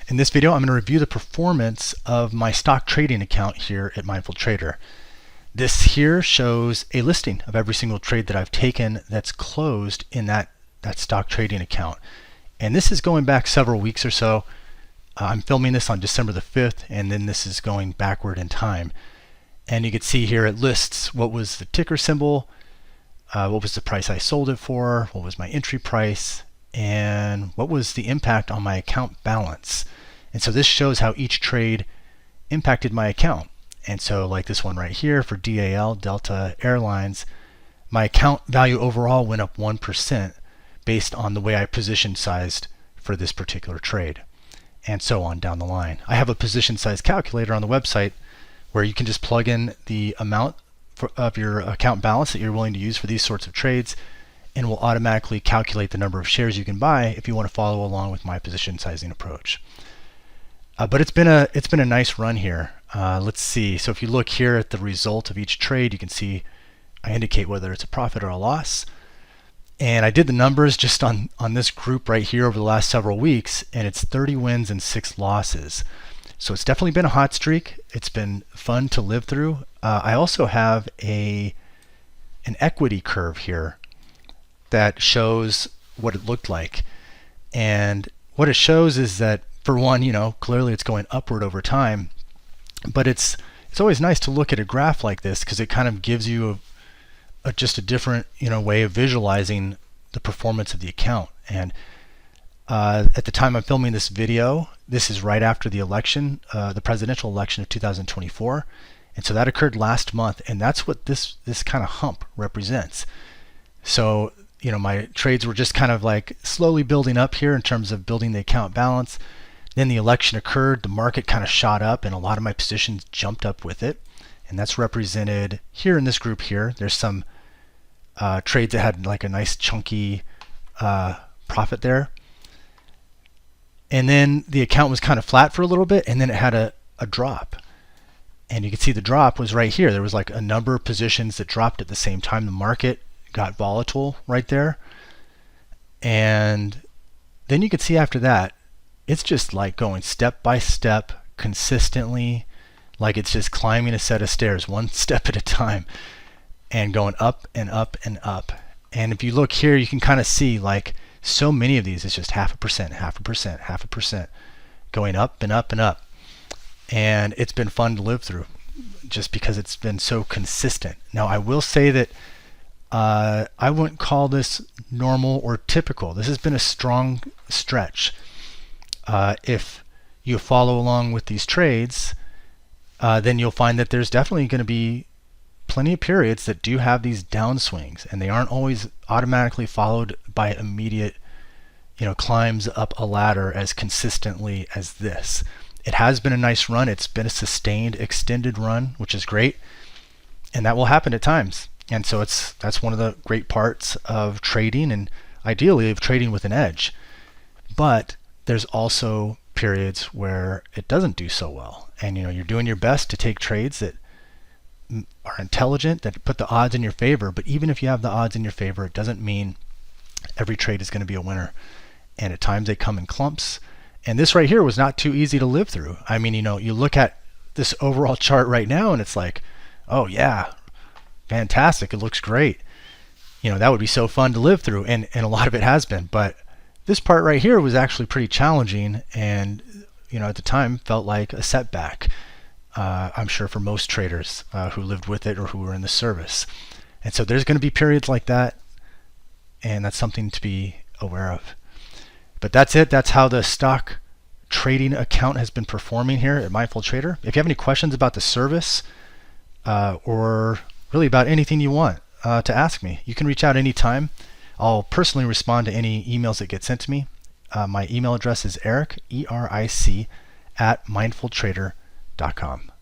In this video, I'm going to review the performance of my stock trading account here at Mindful Trader. This here shows a listing of every single trade that I've taken that's closed in that stock trading account. And this is going back several weeks or so. I'm filming this on December the 5th, and then this is going backward in time. And you can see here it lists what was the ticker symbol, what was the price I sold it for, what was my entry price, and what was the impact on my account balance. And so this shows how each trade impacted my account. And so like this one right here for DAL, Delta Airlines, my account value overall went up 1% based on the way I position sized for this particular trade, and so on down the line. I have a position size calculator on the website where you can just plug in the amount of your account balance that you're willing to use for these sorts of trades, and will automatically calculate the number of shares you can buy if you want to follow along with my position sizing approach. But it's been a nice run here. Let's see. So if you look here at the result of each trade, you can see I indicate whether it's a profit or a loss. And I did the numbers just on this group right here over the last several weeks, and it's 30 wins and 6 losses. So it's definitely been a hot streak. It's been fun to live through. I also have an equity curve here that shows what it looked like. And what it shows is that, for one, clearly it's going upward over time, but it's always nice to look at a graph like this because it kind of gives you just a different way of visualizing the performance of the account. And at the time I'm filming this video, this is right after the election, the presidential election of 2024, and so that occurred last month, and that's what this kind of hump represents. So my trades were just kind of like slowly building up here in terms of building the account balance. Then the election occurred, the market kind of shot up, and a lot of my positions jumped up with it. And that's represented here in this group here. There's some trades that had like a nice chunky profit there. And then the account was kind of flat for a little bit, and then it had a drop. And you can see the drop was right here. There was like a number of positions that dropped at the same time. The market got volatile right there. And then you can see after that, it's just like going step by step consistently, like it's just climbing a set of stairs one step at a time and going up and up and up. And if you look here, you can kind of see like so many of these, it's just 0.5%, 0.5%, 0.5% going up and up and up. And it's been fun to live through just because it's been so consistent. Now I will say that I wouldn't call this normal or typical. This has been a strong stretch. If you follow along with these trades, then you'll find that there's definitely going to be plenty of periods that do have these downswings, and they aren't always automatically followed by immediate climbs up a ladder as consistently as this. It has been a nice run. It's been a sustained, extended run, which is great, and that will happen at times. And so that's one of the great parts of trading, and ideally of trading with an edge. But there's also periods where it doesn't do so well, and you're doing your best to take trades that are intelligent, that put the odds in your favor. But even if you have the odds in your favor, it doesn't mean every trade is going to be a winner. And at times they come in clumps. And this right here was not too easy to live through. I mean, you look at this overall chart right now, and it's like, oh yeah, fantastic, it looks great. That would be so fun to live through, and a lot of it has been. But this part right here was actually pretty challenging, and at the time felt like a setback. I'm sure for most traders who lived with it or who were in the service. And so there's going to be periods like that, and that's something to be aware of. But that's it. That's how the stock trading account has been performing here at Mindful Trader. If you have any questions about the service or really about anything you want to ask me, you can reach out anytime. I'll personally respond to any emails that get sent to me. My email address is Eric, E-R-I-C, @mindfultrader.com.